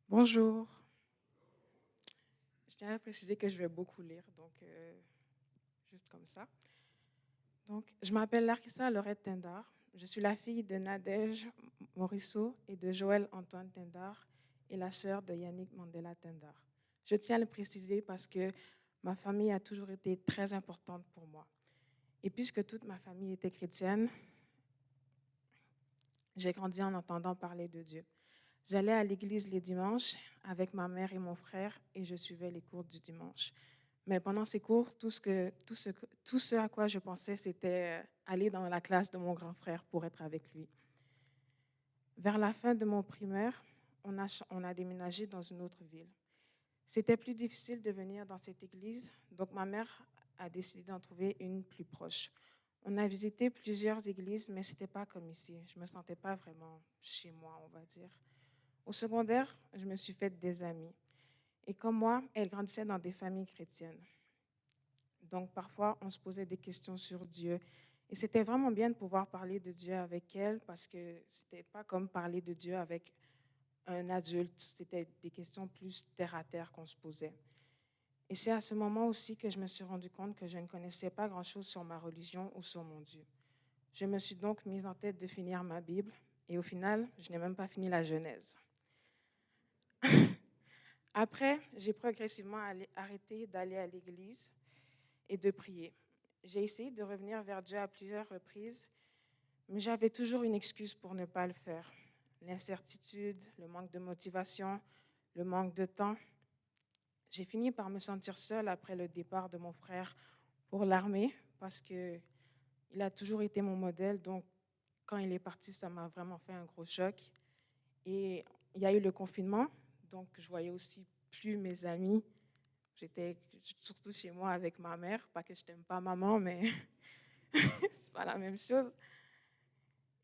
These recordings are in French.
Bonjour. Je tiens à préciser que je vais beaucoup lire, donc juste comme ça. Donc, je m'appelle Larissa Laurette Tendar. Je suis la fille de Nadège Morisseau et de Joël Antoine Tendar et la sœur de Yannick Mandela Tendar. Je tiens à le préciser parce que ma famille a toujours été très importante pour moi. Et puisque toute ma famille était chrétienne, j'ai grandi en entendant parler de Dieu. J'allais à l'église les dimanches avec ma mère et mon frère et je suivais les cours du dimanche. Mais pendant ces cours, tout ce à quoi je pensais, c'était aller dans la classe de mon grand frère pour être avec lui. Vers la fin de mon primaire, on a déménagé dans une autre ville. C'était plus difficile de venir dans cette église, donc ma mère a décidé d'en trouver une plus proche. On a visité plusieurs églises, mais ce n'était pas comme ici. Je ne me sentais pas vraiment chez moi, on va dire. Au secondaire, je me suis faite des amis. Et comme moi, elles grandissaient dans des familles chrétiennes. Donc, parfois, on se posait des questions sur Dieu. Et c'était vraiment bien de pouvoir parler de Dieu avec elles parce que ce n'était pas comme parler de Dieu avec un adulte. C'était des questions plus terre à terre qu'on se posait. Et c'est à ce moment aussi que je me suis rendu compte que je ne connaissais pas grand-chose sur ma religion ou sur mon Dieu. Je me suis donc mise en tête de finir ma Bible et au final, je n'ai même pas fini la Genèse. Après, j'ai progressivement arrêté d'aller à l'église et de prier. J'ai essayé de revenir vers Dieu à plusieurs reprises, mais j'avais toujours une excuse pour ne pas le faire. L'incertitude, le manque de motivation, le manque de temps. J'ai fini par me sentir seule après le départ de mon frère pour l'armée parce qu'il a toujours été mon modèle. Donc, quand il est parti, ça m'a vraiment fait un gros choc. Et il y a eu le confinement, donc je voyais aussi plus mes amis. J'étais surtout chez moi avec ma mère, pas que je n'aime pas maman, mais c'est pas la même chose.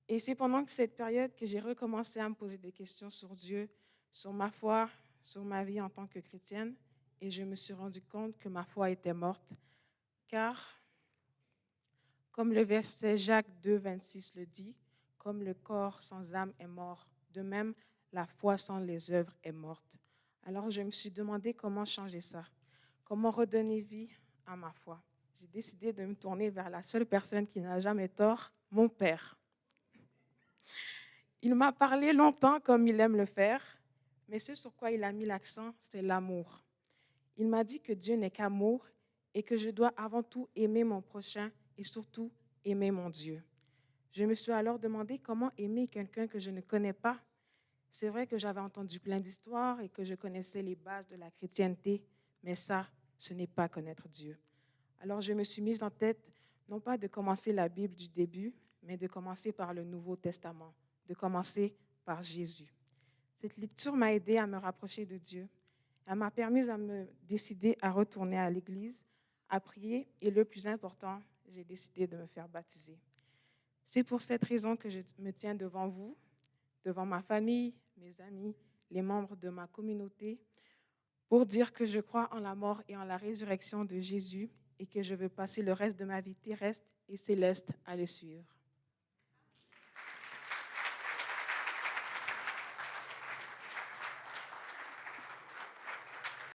Et c'est pendant cette période que j'ai recommencé à me poser des questions sur Dieu, sur ma foi, sur ma vie en tant que chrétienne. Et je me suis rendu compte que ma foi était morte, car, comme le verset Jacques 2, 26 le dit, comme le corps sans âme est mort, de même, la foi sans les œuvres est morte. Alors je me suis demandé comment changer ça, comment redonner vie à ma foi. J'ai décidé de me tourner vers la seule personne qui n'a jamais tort, mon père. Il m'a parlé longtemps comme il aime le faire, mais ce sur quoi il a mis l'accent, c'est l'amour. Il m'a dit que Dieu n'est qu'amour et que je dois avant tout aimer mon prochain et surtout aimer mon Dieu. Je me suis alors demandé comment aimer quelqu'un que je ne connais pas. C'est vrai que j'avais entendu plein d'histoires et que je connaissais les bases de la chrétienté, mais ça, ce n'est pas connaître Dieu. Alors je me suis mise en tête, non pas de commencer la Bible du début, mais de commencer par le Nouveau Testament, de commencer par Jésus. Cette lecture m'a aidée à me rapprocher de Dieu. Elle m'a permis de me décider à retourner à l'église, à prier et le plus important, j'ai décidé de me faire baptiser. C'est pour cette raison que je me tiens devant vous, devant ma famille, mes amis, les membres de ma communauté, pour dire que je crois en la mort et en la résurrection de Jésus et que je veux passer le reste de ma vie terrestre et céleste à le suivre.